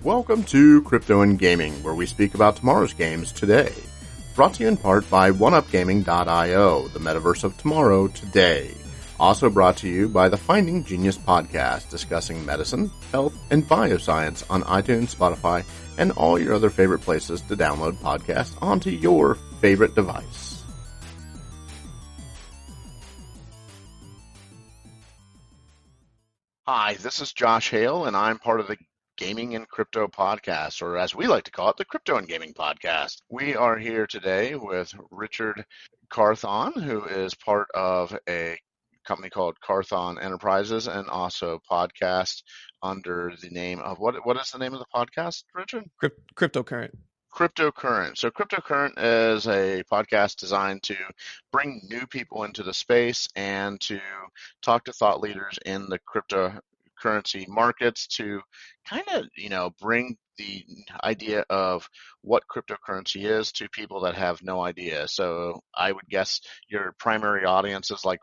Welcome to Crypto and Gaming, where we speak about tomorrow's games today. Brought to you in part by OneUpGaming.io, the metaverse of tomorrow today. Also brought to you by the Finding Genius podcast, discussing medicine, health, and bioscience on iTunes, Spotify, and all your other favorite places to download podcasts onto your favorite device. Hi, this is Josh Hale, and I'm part of the Gaming and Crypto Podcast, or as we like to call it, the Crypto and Gaming Podcast. We are here today with Richard Carthon, who is part of a company called Carthon Enterprises and also podcast under the name of, what is the name of the podcast, Richard? Cryptocurrent. Cryptocurrent. So Cryptocurrent is a podcast designed to bring new people into the space and to talk to thought leaders in the cryptocurrency markets to kind of, bring the idea of what cryptocurrency is to people that have no idea. So I would guess your primary audience is like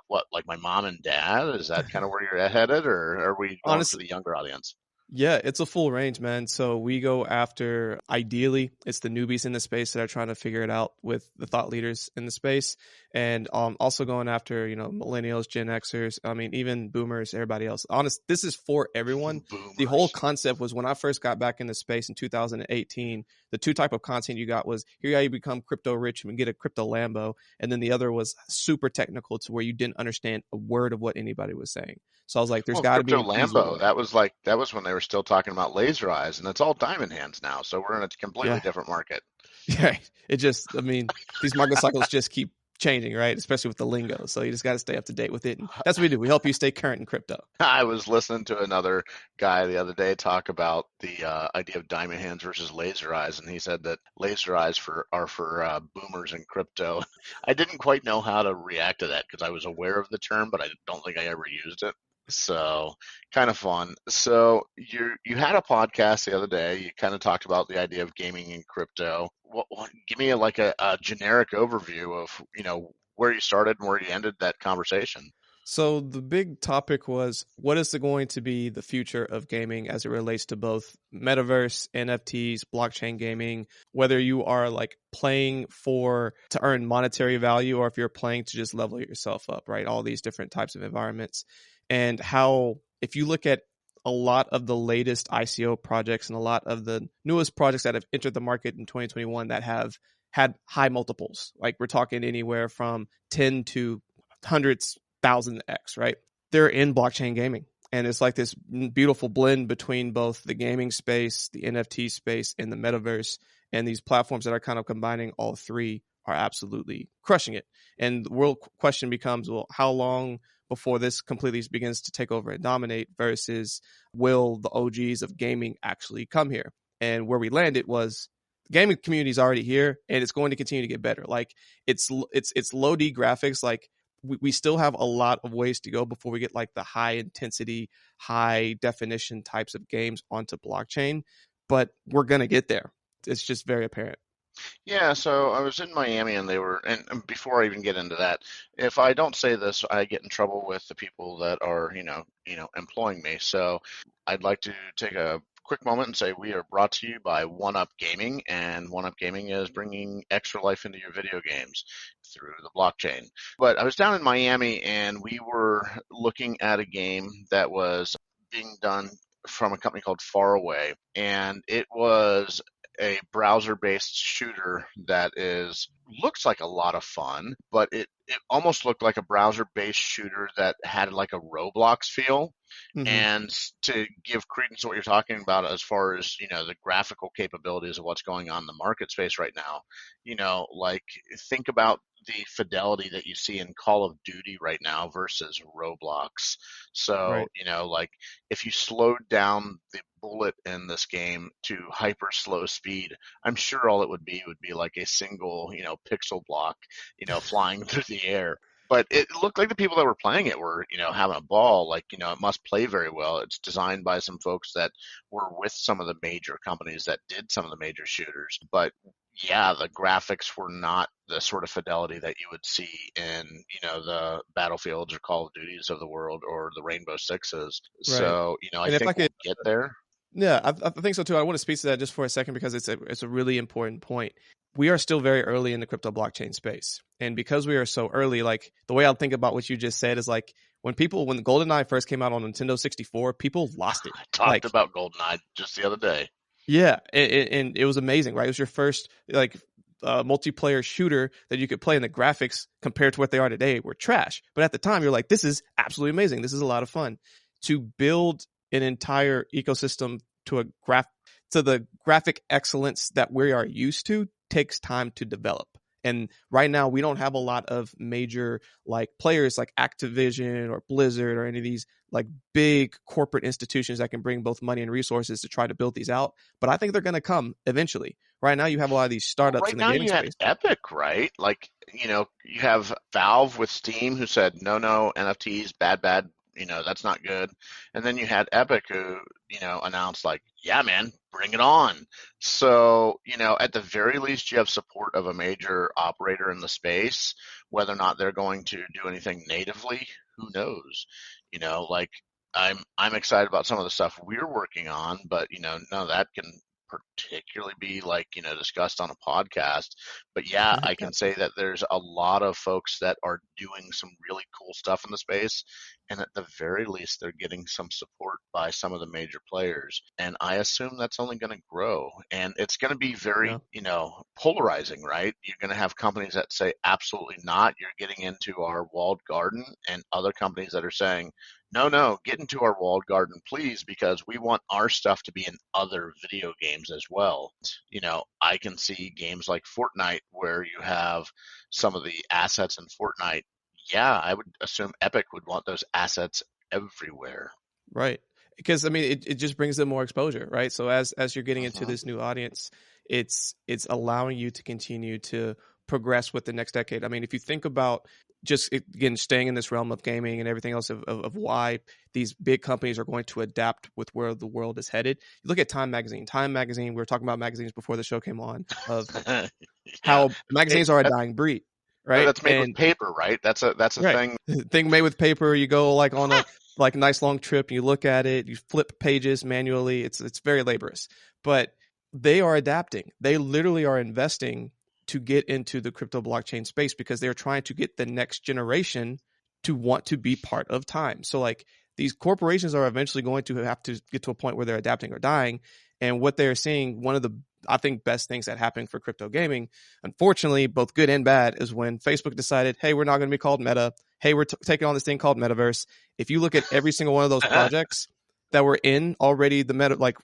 my mom and dad? Is that kind of where you're headed, or are we going for the younger audience? Yeah, it's a full range, man. So we go after, ideally, it's the newbies in the space that are trying to figure it out with the thought leaders in the space. And also going after, millennials, Gen Xers, even boomers, everybody else. This is for everyone. Boomers. The whole concept was when I first got back into space in 2018, the two type of content you got was, here you become crypto rich and get a crypto Lambo. And then the other was super technical to where you didn't understand a word of what anybody was saying. So I was like, there's got to be crypto Lambo. That was when they were still talking about laser eyes, and it's all diamond hands now. So we're in a completely different market. Yeah, these market cycles just keep changing, right? Especially with the lingo. So you just got to stay up to date with it. And that's what we do. We help you stay current in crypto. I was listening to another guy the other day talk about the idea of diamond hands versus laser eyes, and he said that laser eyes are for boomers in crypto. I didn't quite know how to react to that because I was aware of the term, but I don't think I ever used it. So kind of fun. So you had a podcast the other day. You kind of talked about the idea of gaming in crypto. Give me a generic overview of where you started and where you ended that conversation. So the big topic was, what is going to be the future of gaming as it relates to both metaverse, NFTs, blockchain gaming, whether you are playing to earn monetary value or if you're playing to just level yourself up, right? All these different types of environments. And how, if you look at a lot of the latest ICO projects and a lot of the newest projects that have entered the market in 2021 that have had high multiples, like we're talking anywhere from 10 to hundreds, thousand X, right? They're in blockchain gaming. And it's like this beautiful blend between both the gaming space, the NFT space, and the metaverse. And these platforms that are kind of combining all three are absolutely crushing it. And the real question becomes, well, how long before this completely begins to take over and dominate versus will the OGs of gaming actually come here? And where we landed was the gaming community is already here and it's going to continue to get better. Like it's low D graphics. Like we still have a lot of ways to go before we get the high intensity, high definition types of games onto blockchain, but we're going to get there. It's just very apparent. Yeah, so I was in Miami and and before I even get into that, if I don't say this, I get in trouble with the people that are, employing me. So I'd like to take a quick moment and say we are brought to you by OneUp Gaming, and OneUp Gaming is bringing extra life into your video games through the blockchain. But I was down in Miami and we were looking at a game that was being done from a company called Faraway, and it was a browser-based shooter that looks like a lot of fun, but it almost looked like a browser-based shooter that had a Roblox feel. Mm-hmm. And to give credence to what you're talking about as far as, the graphical capabilities of what's going on in the market space right now, think about the fidelity that you see in Call of Duty right now versus Roblox. So, right. If you slowed down the bullet in this game to hyper slow speed, I'm sure all it would be like a single, pixel block, flying through the air. But it looked like the people that were playing it were, having a ball. It must play very well. It's designed by some folks that were with some of the major companies that did some of the major shooters. But yeah, the graphics were not the sort of fidelity that you would see in, the Battlefields or Call of Duties of the world or the Rainbow Sixes. Right. So, I think we'll get there. Yeah, I think so too. I want to speak to that just for a second because it's a really important point. We are still very early in the crypto blockchain space, and because we are so early, like the way I think about what you just said is like when GoldenEye first came out on Nintendo 64, people lost it. I talked Like about GoldenEye just the other day. yeah, and it was amazing, right? It was your first like multiplayer shooter that you could play, and the graphics compared to what they are today were trash. But at the time, you're like, this is absolutely amazing. This is a lot of fun. To build an entire ecosystem to a to the graphic excellence that we are used to takes time to develop. And right now, we don't have a lot of major like players like Activision or Blizzard or any of these like big corporate institutions that can bring both money and resources to try to build these out. But I think they're going to come eventually. Right now, you have a lot of these Well, startups right in the now gaming you had space. Epic, right? Like, you have Valve with Steam who said, no, no, NFTs, bad, bad, that's not good. And then you had Epic who, announced like, yeah, man, bring it on. So, at the very least, you have support of a major operator in the space. Whether or not they're going to do anything natively, who knows? Like I'm excited about some of the stuff we're working on, but none of that can particularly be like discussed on a podcast. But yeah, I can say that there's a lot of folks that are doing some really cool stuff in the space, and at the very least they're getting some support by some of the major players, and I assume that's only going to grow, and it's going to be very Yeah, polarizing, right? You're going to have companies that say absolutely not, you're getting into our walled garden, and other companies that are saying no, no, get into our walled garden, please, because we want our stuff to be in other video games as well. I can see games like Fortnite where you have some of the assets in Fortnite. Yeah, I would assume Epic would want those assets everywhere. right. Because I mean, it just brings them more exposure, right? So as you're getting into Hmm. this new audience, it's allowing you to continue to progress with the next decade. I mean, if you think about just again staying in this realm of gaming and everything else of why these big companies are going to adapt with where the world is headed. You look at Time Magazine. Time Magazine. We were talking about magazines before the show came on of Yeah, how magazines are a dying breed, right? that's made with And paper, right? That's a right. thing. Thing made with paper. You go like on a like nice long trip. You look at it. You flip pages manually. It's very laborious, but they are adapting. They literally are investing to get into the crypto blockchain space because they're trying to get the next generation to want to be part of time. So like these corporations are eventually going to have to get to a point where they're adapting or dying. And what they're seeing, one of the I think best things that happened for crypto gaming, unfortunately, both good and bad, is when Facebook decided, hey, we're not going to be called Meta. Hey, we're taking on this thing called Metaverse. If you look at every single one of those projects that were in already the meta, like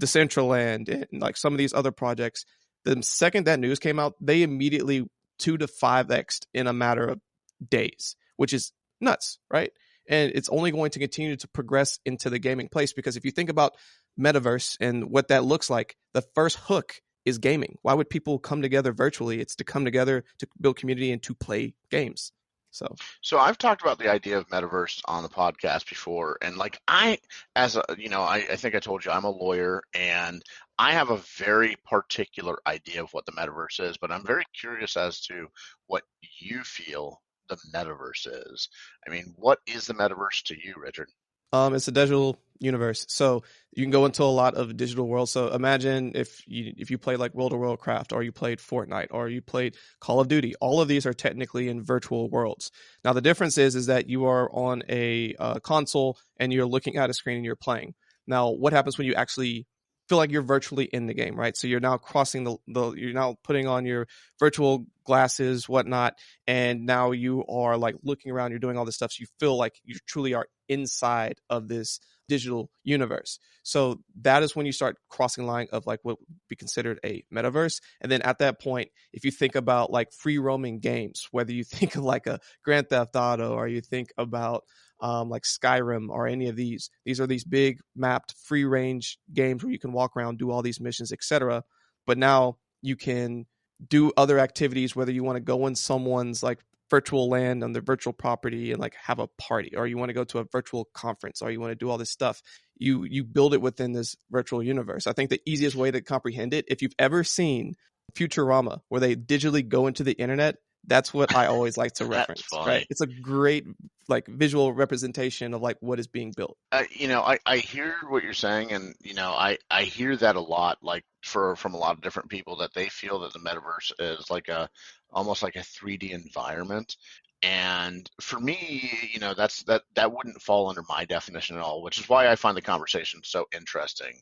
Decentraland and like some of these other projects, the second that news came out, they immediately 2 to 5x in a matter of days, which is nuts, right? And it's only going to continue to progress into the gaming place because if you think about metaverse and what that looks like, the first hook is gaming. Why would people come together virtually? It's to come together to build community and to play games. So, So I've talked about the idea of metaverse on the podcast before, and like as a, I think I told you I'm a lawyer, and I have a very particular idea of what the metaverse is, but I'm very curious as to what you feel the metaverse is. I mean, what is the metaverse to you, Richard? it's a digital universe. So you can go into a lot of digital worlds. So imagine if you played like World of Warcraft, or you played Fortnite, or you played Call of Duty. All of these are technically in virtual worlds. Now the difference is that you are on a console and you're looking at a screen and you're playing. Now what happens when you actually feel like you're virtually in the game, right? So you're now crossing the you're now putting on your virtual glasses, whatnot, and now you are like looking around, you're doing all this stuff. So you feel like you truly are inside of this digital universe. So that is when you start crossing the line of like what would be considered a metaverse. And then at that point, if you think about like free roaming games, whether you think of like a Grand Theft Auto or you think about like Skyrim or any of these are these big mapped free range games where you can walk around, do all these missions, etc. But now you can do other activities, whether you want to go in someone's like virtual land on their virtual property and like have a party, or you want to go to a virtual conference, or you want to do all this stuff. You build it within this virtual universe. I think the easiest way to comprehend it, if you've ever seen Futurama, where they digitally go into the internet, That's what I always like to That's reference, right? funny. It's a great like visual representation of like what is being built. I hear what you're saying, and I hear that a lot, like from a lot of different people that they feel that the metaverse is like a almost like a 3D environment. And for me, that wouldn't fall under my definition at all, which is why I find the conversation so interesting.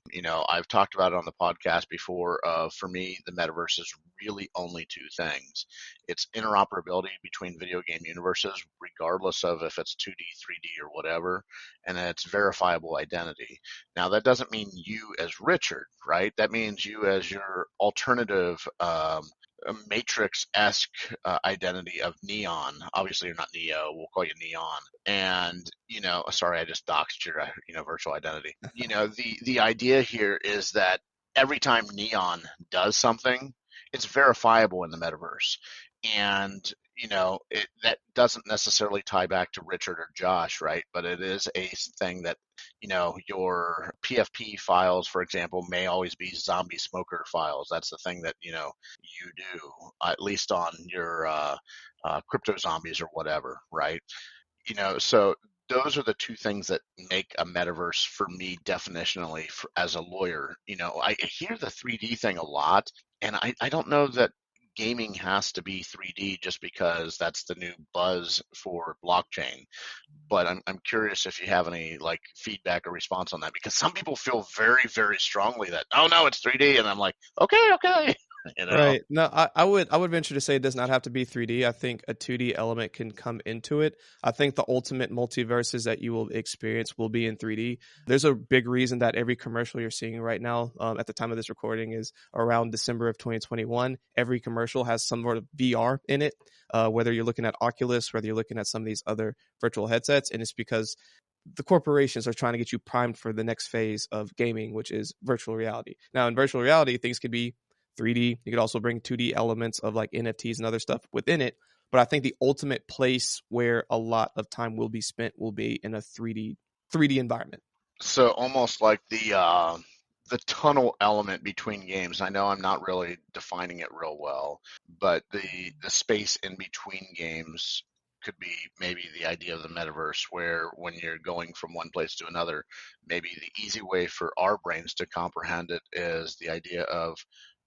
I've talked about it on the podcast before. For me, the metaverse is really only two things. It's interoperability between video game universes, regardless of if it's 2D, 3D, or whatever, and it's verifiable identity. Now, that doesn't mean you as Richard, right? That means you as your alternative Matrix-esque identity of Neon. Obviously, you're not Neo. We'll call you Neon. And sorry, I just doxed your virtual identity. The idea here is that every time Neon does something, it's verifiable in the metaverse, and that doesn't necessarily tie back to Richard or Josh, right? But it is a thing that your PFP files, for example, may always be zombie smoker files. That's the thing that you do, at least on your crypto zombies or whatever, right? So those are the two things that make a metaverse for me definitionally as a lawyer. I hear the 3D thing a lot, and I don't know that gaming has to be 3D just because that's the new buzz for blockchain. But I'm curious if you have any like feedback or response on that, because some people feel very, very strongly that, oh no, it's 3D, and I'm like, okay, okay, you know. Right. No, I would venture to say it does not have to be 3D. I think a 2D element can come into it. I think the ultimate multiverses that you will experience will be in 3D. There's a big reason that every commercial you're seeing right now, at the time of this recording, is around December of 2021. Every commercial has some sort of VR in it, whether you're looking at Oculus, whether you're looking at some of these other virtual headsets, and it's because the corporations are trying to get you primed for the next phase of gaming, which is virtual reality. Now, in virtual reality, things could be 3D. You could also bring 2D elements of like NFTs and other stuff within it. But I think the ultimate place where a lot of time will be spent will be in a 3D environment. So almost like the tunnel element between games. I know I'm not really defining it real well, but the space in between games could be maybe the idea of the metaverse, where when you're going from one place to another, maybe the easy way for our brains to comprehend it is the idea of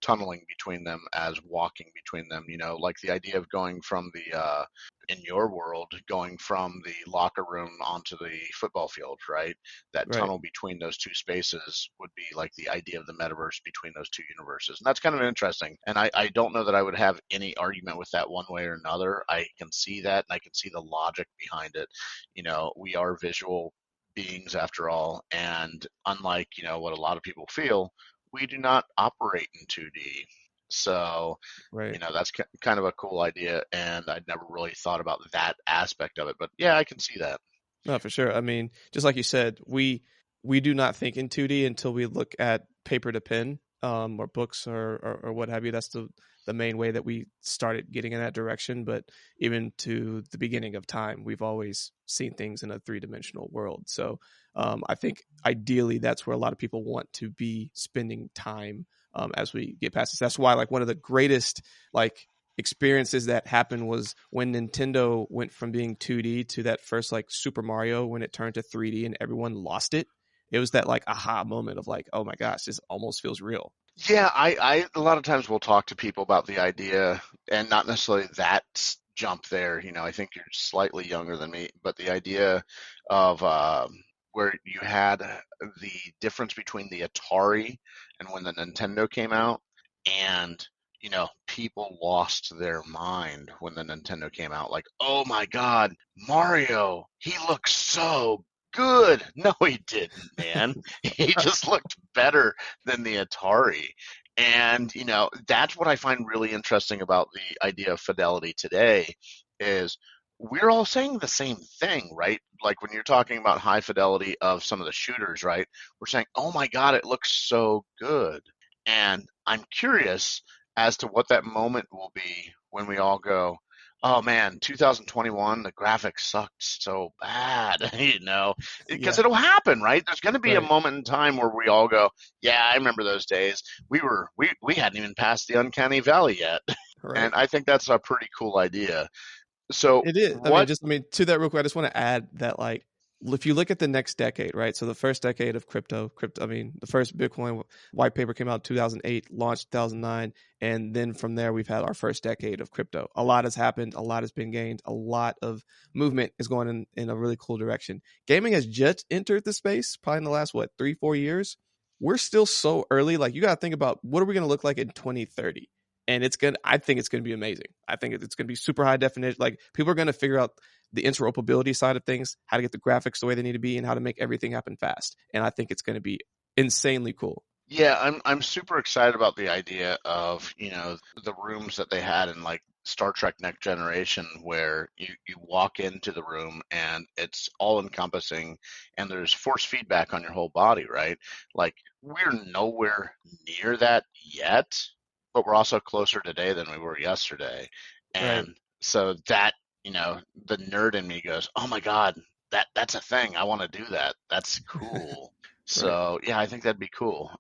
tunneling between them as walking between them. Like the idea of going from the in your world, going from the locker room onto the football field, right? That Right. tunnel between those two spaces would be like the idea of the metaverse between those two universes. And that's kind of interesting. And I don't know that I would have any argument with that one way or another. I can see that, and I can see the logic behind it. We are visual beings after all. And unlike, what a lot of people feel, we do not operate in 2D. So, Right. that's kind of a cool idea. And I'd never really thought about that aspect of it. But yeah, I can see that. No, for sure. I mean, just like you said, we do not think in 2D until we look at paper to pen, or books or what have you. That's the main way that we started getting in that direction. But even to the beginning of time, we've always seen things in a 3 dimensional world. So I think ideally that's where a lot of people want to be spending time, as we get past this. That's why like one of the greatest like experiences that happened was when Nintendo went from being 2D to that first like Super Mario when it turned to 3D and everyone lost it. It was that like aha moment of like, oh my gosh, this almost feels real. Yeah, I a lot of times will talk to people about the idea, and not necessarily that jump there. I think you're slightly younger than me, but the idea of where you had the difference between the Atari and when the Nintendo came out, and people lost their mind when the Nintendo came out. Like, oh my God, Mario, he looks so good. No, he didn't, man. He just looked better than the Atari. And, that's what I find really interesting about the idea of fidelity today is we're all saying the same thing, right? Like when you're talking about high fidelity of some of the shooters, right? We're saying, oh my God, it looks so good. And I'm curious as to what that moment will be when we all go, oh man, 2021, the graphics sucked so bad, because Yeah, it'll happen, right? There's going to be a right. moment in time where we all go, yeah, I remember those days. We hadn't even passed the uncanny valley yet. Right. And I think that's a pretty cool idea. So It is. what I mean, to that real quick, I just want to add that, like, if you look at the next decade, right? So the first decade of crypto, I mean, the first Bitcoin white paper came out in 2008, launched 2009, and then from there we've had our first decade of crypto. A lot has happened, a lot has been gained, a lot of movement is going in a really cool direction. Gaming has just entered the space, probably in the last what 3-4 years. We're still so early. Like, you got to think about what are we going to look like in 2030, and I think it's going to be amazing. I think it's going to be super high definition. Like, people are going to figure out the interoperability side of things, how to get the graphics the way they need to be, and how to make everything happen fast. And I think it's going to be insanely cool. Yeah, I'm super excited about the idea of, the rooms that they had in like Star Trek Next Generation where you walk into the room and it's all encompassing and there's force feedback on your whole body, right? Like, we're nowhere near that yet, but we're also closer today than we were yesterday. Right. And so that, the nerd in me goes, "Oh my God, that's a thing. I want to do that. That's cool." Right. So yeah, I think that'd be cool.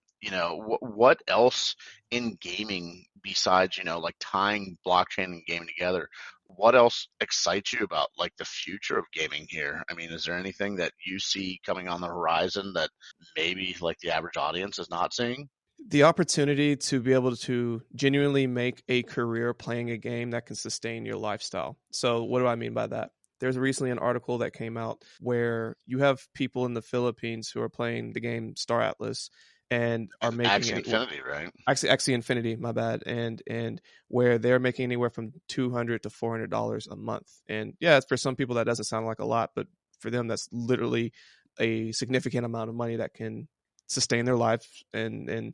What else in gaming besides, like tying blockchain and gaming together? What else excites you about like the future of gaming here? I mean, is there anything that you see coming on the horizon that maybe like the average audience is not seeing? The opportunity to be able to genuinely make a career playing a game that can sustain your lifestyle. So, what do I mean by that? There's recently an article that came out where you have people in the Philippines who are playing the game Star Atlas and are And making Axie any Infinity, right? Axie Infinity, my bad, and where they're making anywhere from $200 to $400 a month. And yeah, for some people that doesn't sound like a lot, but for them that's literally a significant amount of money that can sustain their life and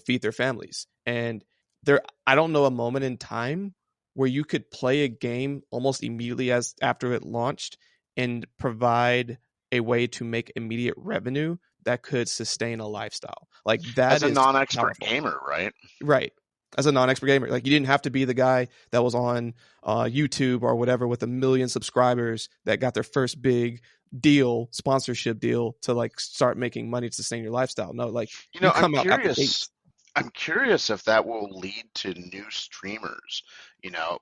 feed their families. And there, I don't know a moment in time where you could play a game almost immediately as after it launched and provide a way to make immediate revenue that could sustain a lifestyle. Like, that As a is non-expert powerful. gamer, right? Right. As a non-expert gamer, like, you didn't have to be the guy that was on YouTube or whatever with 1 million subscribers that got their first big deal, sponsorship deal, to like start making money to sustain your lifestyle. No, like, You you know, I'm come out the curious. gates. I'm curious if that will lead to new streamers.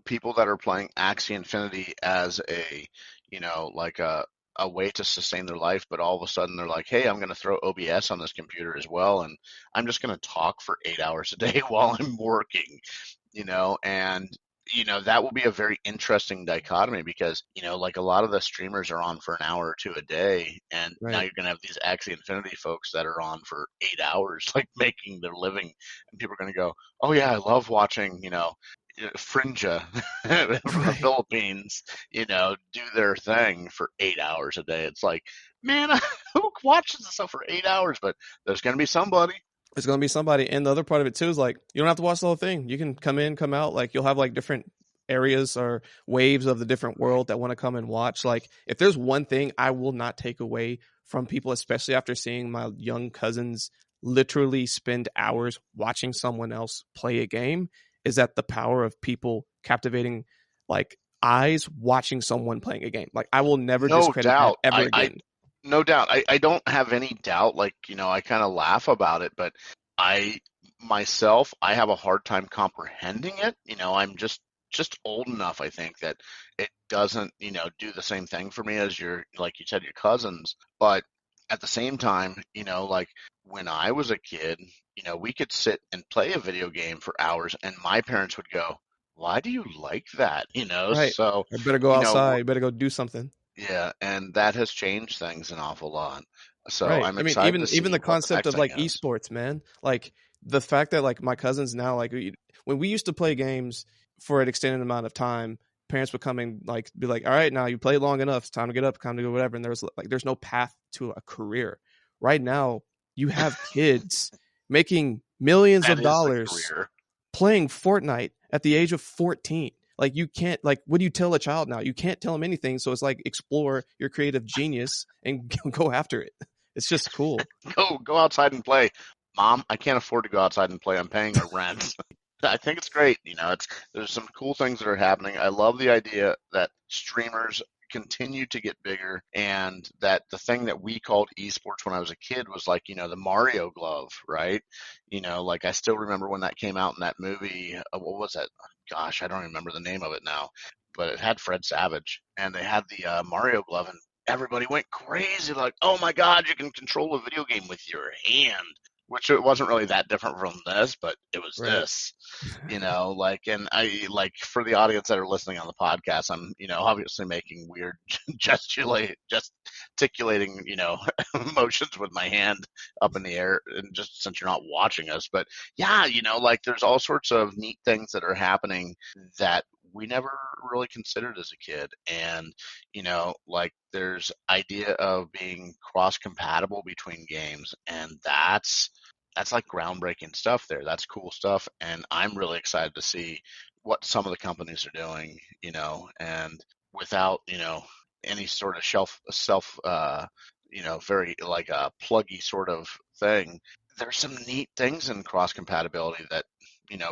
People that are playing Axie Infinity as like a way to sustain their life, but all of a sudden they're like, "Hey, I'm going to throw OBS on this computer as well, and I'm just going to talk for 8 hours a day while I'm working." And that will be a very interesting dichotomy because like a lot of the streamers are on for an hour or two a day, and now Right. you're going to have these Axie Infinity folks that are on for 8 hours like making their living, and people are going to go, "Oh yeah, I love watching Frinja from the Right. Philippines do their thing for 8 hours a day." It's like, man, who watches this stuff for 8 hours? But there's going to be somebody. It's going to be somebody. And the other part of it too is, like, you don't have to watch the whole thing. You can come in, come out. Like, you'll have like different areas or waves of the different world that want to come and watch. Like, if there's one thing I will not take away from people, especially after seeing my young cousins literally spend hours watching someone else play a game, is that the power of people captivating, like, eyes watching someone playing a game. Like, I will never No discredit that doubt. ever I again. no doubt. I don't have any doubt. Like, I kind of laugh about it, but I myself, I have a hard time comprehending it. I'm just old enough, I think, that it doesn't, do the same thing for me as like you said, your cousins. But at the same time, like when I was a kid, we could sit and play a video game for hours, and my parents would go, "Why do you like that?" Right. So, I better go you know, outside. Better go do something. yeah, and that has changed things an awful lot. So Right. I'm I mean, excited to even see the what the concept next of thing like is. esports, man. Like, the fact that like my cousins now, like, when we used to play games for an extended amount of time, parents would come and like be like, "All right, now you played long enough. It's time to get up, time to go whatever." And there's no path to a career. Right now, you have kids making millions That of is the dollars career. playing Fortnite at the age of 14. Like, you can't, like, what do you tell a child now? You can't tell them anything. So it's like, explore your creative genius and go after it. It's just cool. Go outside and play. Mom, I can't afford to go outside and play. I'm paying my rent. I think it's great. There's some cool things that are happening. I love the idea that streamers continue to get bigger, and that the thing that we called esports when I was a kid was like, the Mario glove, right? Like I still remember when that came out in that movie. What was that? Gosh, I don't remember the name of it now, but it had Fred Savage, and they had the Mario glove, and everybody went crazy, like, "Oh my God, you can control a video game with your hand." Which it wasn't really that different from this, but it was Right. this, like, and I like for the audience that are listening on the podcast, I'm, obviously making weird gesticulating, motions with my hand up in the air, and just since you're not watching us, but yeah, like there's all sorts of neat things that are happening that we never really considered as a kid. And, like there's idea of being cross compatible between games, and that's like groundbreaking stuff there. That's cool stuff. And I'm really excited to see what some of the companies are doing, and without, any sort of very like a pluggy sort of thing. There's some neat things in cross compatibility that,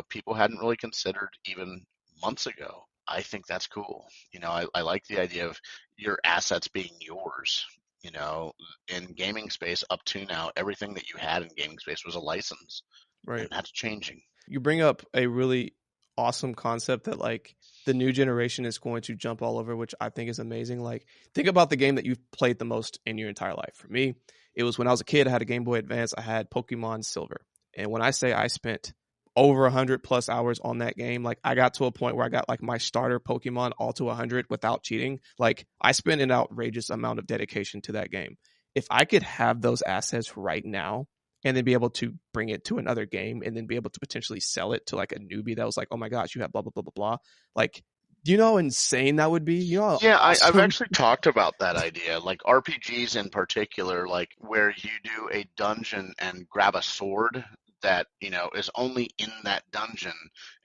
people hadn't really considered even months ago. I think that's cool. I like the idea of your assets being yours. You know, in gaming space up to now, everything that you had in gaming space was a license, and Right. that's changing. You bring up a really awesome concept that like the new generation is going to jump all over, which I think is amazing. Like, think about the game that you've played the most in your entire life. For me, it was when I was a kid. I had a Game Boy Advance. I had Pokemon Silver, and when I say I spent over 100 plus hours on that game, like I got to a point where I got like my starter Pokemon all to 100 without cheating. Like I spent an outrageous amount of dedication to that game. If I could have those assets right now and then be able to bring it to another game and then be able to potentially sell it to like a newbie that was like, oh my gosh, you have blah, blah, blah, blah, blah. Like, do you know how insane that would be? You know how Yeah, I've awesome? actually talked about that idea, like RPGs in particular, like where you do a dungeon and grab a sword that, is only in that dungeon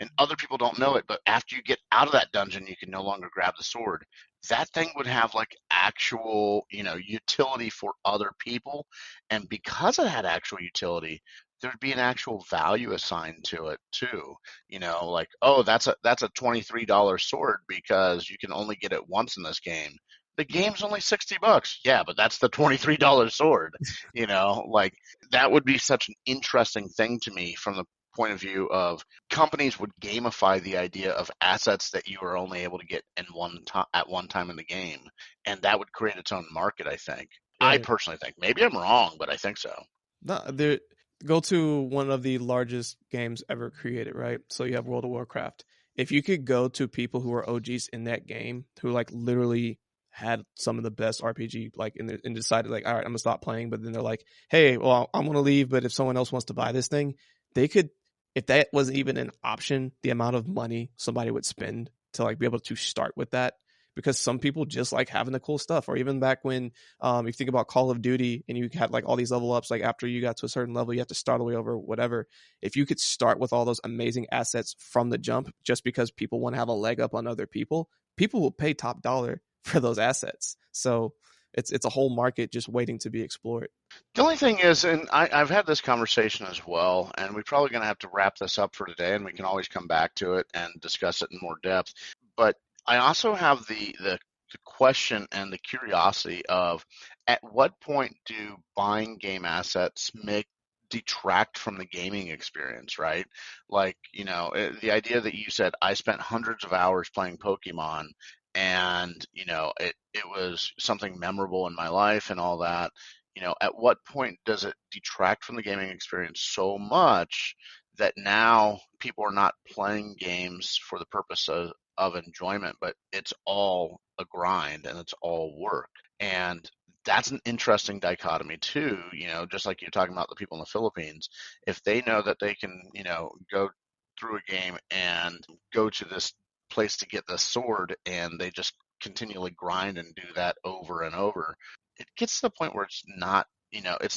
and other people don't know it, but after you get out of that dungeon, you can no longer grab the sword. That thing would have like actual, utility for other people. And because it had actual utility, there'd be an actual value assigned to it too. Like, oh, that's a $23 sword because you can only get it once in this game. The game's only $60. Yeah, but that's the $23 sword. Like that would be such an interesting thing to me from the point of view of companies would gamify the idea of assets that you are only able to get in one time at one time in the game, and that would create its own market, I think. I Right. personally think. Maybe I'm wrong, but I think so. No, there, go to one of the largest games ever created, right? So you have World of Warcraft. If you could go to people who are OGs in that game, who like literally had some of the best RPG, like and decided like, all right, I'm gonna stop playing, but then they're like, hey, well, I'm gonna leave, but if someone else wants to buy this thing, they could, if that wasn't even an option, the amount of money somebody would spend to like be able to start with that, because some people just like having the cool stuff. Or even back when you think about Call of Duty and you had like all these level ups, like after you got to a certain level, you have to start all the way over, whatever. If you could start with all those amazing assets from the jump, just because people want to have a leg up on other people, people will pay top dollar for those assets. So it's a whole market just waiting to be explored. The only thing is, and I've had this conversation as well, and we're probably going to have to wrap this up for today, and we can always come back to it and discuss it in more depth. But I also have the question and the curiosity of at what point do buying game assets make detract from the gaming experience, right? Like, the idea that you said I spent hundreds of hours playing Pokemon and, it was something memorable in my life and all that. At what point does it detract from the gaming experience so much that now people are not playing games for the purpose of enjoyment, but it's all a grind and it's all work? And that's an interesting dichotomy too, just like you're talking about the people in the Philippines. If they know that they can, go through a game and go to this place to get the sword and they just continually grind and do that over and over, it gets to the point where it's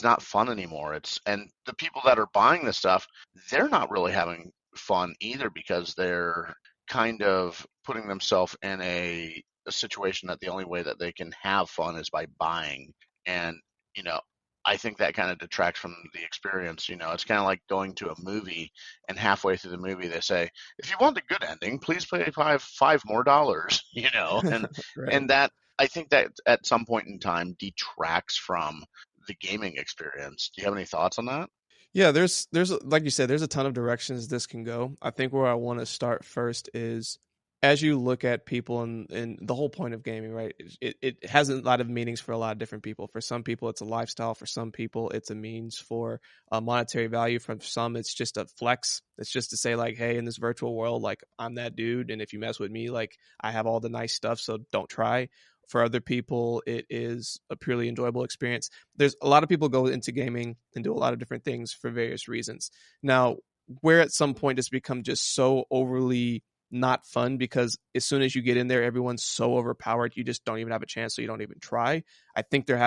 not fun anymore. And the people that are buying this stuff, they're not really having fun either because they're kind of putting themselves in a situation that the only way that they can have fun is by buying. And, you know, I think that kind of detracts from the experience. It's kind of like going to a movie and halfway through the movie they say, if you want a good ending, please pay five more dollars, and Right. that I think that at some point in time detracts from the gaming experience. Do you have any thoughts on that? Yeah, there's like you said, there's a ton of directions this can go. I think where I want to start first is as you look at people and the whole point of gaming, right? It has a lot of meanings for a lot of different people. For some people, it's a lifestyle. For some people, it's a means for a monetary value. For some, it's just a flex. It's just to say like, hey, in this virtual world, like I'm that dude, and if you mess with me, like I have all the nice stuff, so don't try. For other people, it is a purely enjoyable experience. There's a lot of people go into gaming and do a lot of different things for various reasons. Now, where at some point it's become just so overly not fun because as soon as you get in there, everyone's so overpowered, you just don't even have a chance, so you don't even try. I think there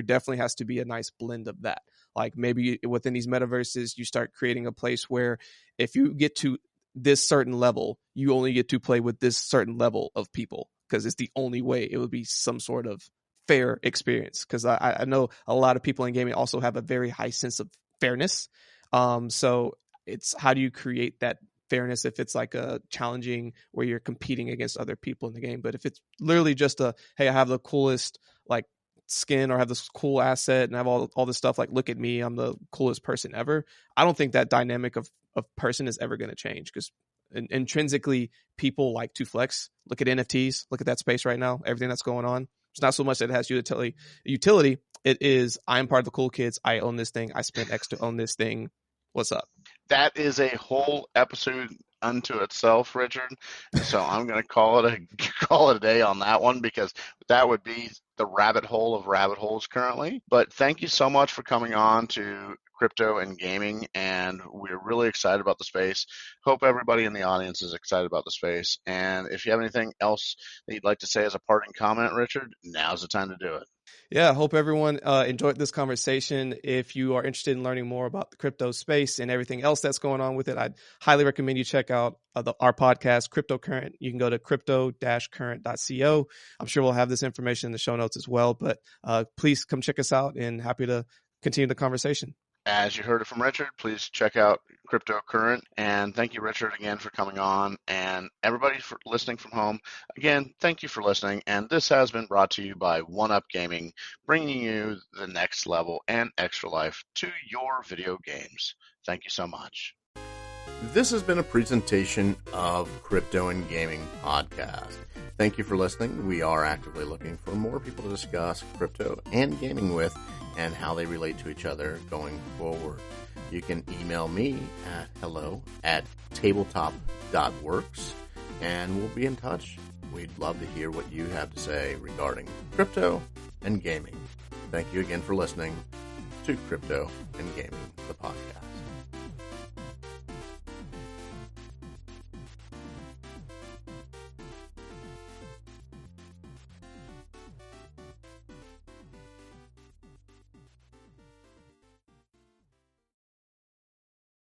definitely has to be a nice blend of that. Like maybe within these metaverses, you start creating a place where if you get to this certain level, you only get to play with this certain level of people because it's the only way it would be some sort of fair experience. Because I know a lot of people in gaming also have a very high sense of fairness. So it's how do you create that fairness if it's like a challenging where you're competing against other people in the game. But if it's literally just a, hey, I have the coolest like skin or have this cool asset and have all this stuff, like look at me, I'm the coolest person ever. I don't think that dynamic of person is ever going to change because intrinsically people like to flex. Look at NFTs, look at that space right now, everything that's going on. It's not so much that it has utility. It is, I'm part of the cool kids. I own this thing. I spent X to own this thing. What's up? That is a whole episode unto itself, Richard. So I'm going to call it a day on that one because that would be the rabbit hole of rabbit holes currently. But thank you so much for coming on to crypto and gaming, and we're really excited about the space. Hope everybody in the audience is excited about the space. And if you have anything else that you'd like to say as a parting comment, Richard, now's the time to do it. Yeah, I hope everyone enjoyed this conversation. If you are interested in learning more about the crypto space and everything else that's going on with it, I'd highly recommend you check out our podcast, Cryptocurrent. You can go to crypto-current.co. I'm sure we'll have this information in the show notes as well, but please come check us out and happy to continue the conversation. As you heard it from Richard, please check out Cryptocurrent. And thank you, Richard, again for coming on. And everybody for listening from home, again, thank you for listening. And this has been brought to you by One Up Gaming, bringing you the next level and extra life to your video games. Thank you so much. This has been a presentation of Crypto and Gaming Podcast. Thank you for listening. We are actively looking for more people to discuss crypto and gaming with and how they relate to each other going forward. You can email me at hello@tabletop.works and we'll be in touch. We'd love to hear what you have to say regarding crypto and gaming. Thank you again for listening to Crypto and Gaming, the podcast.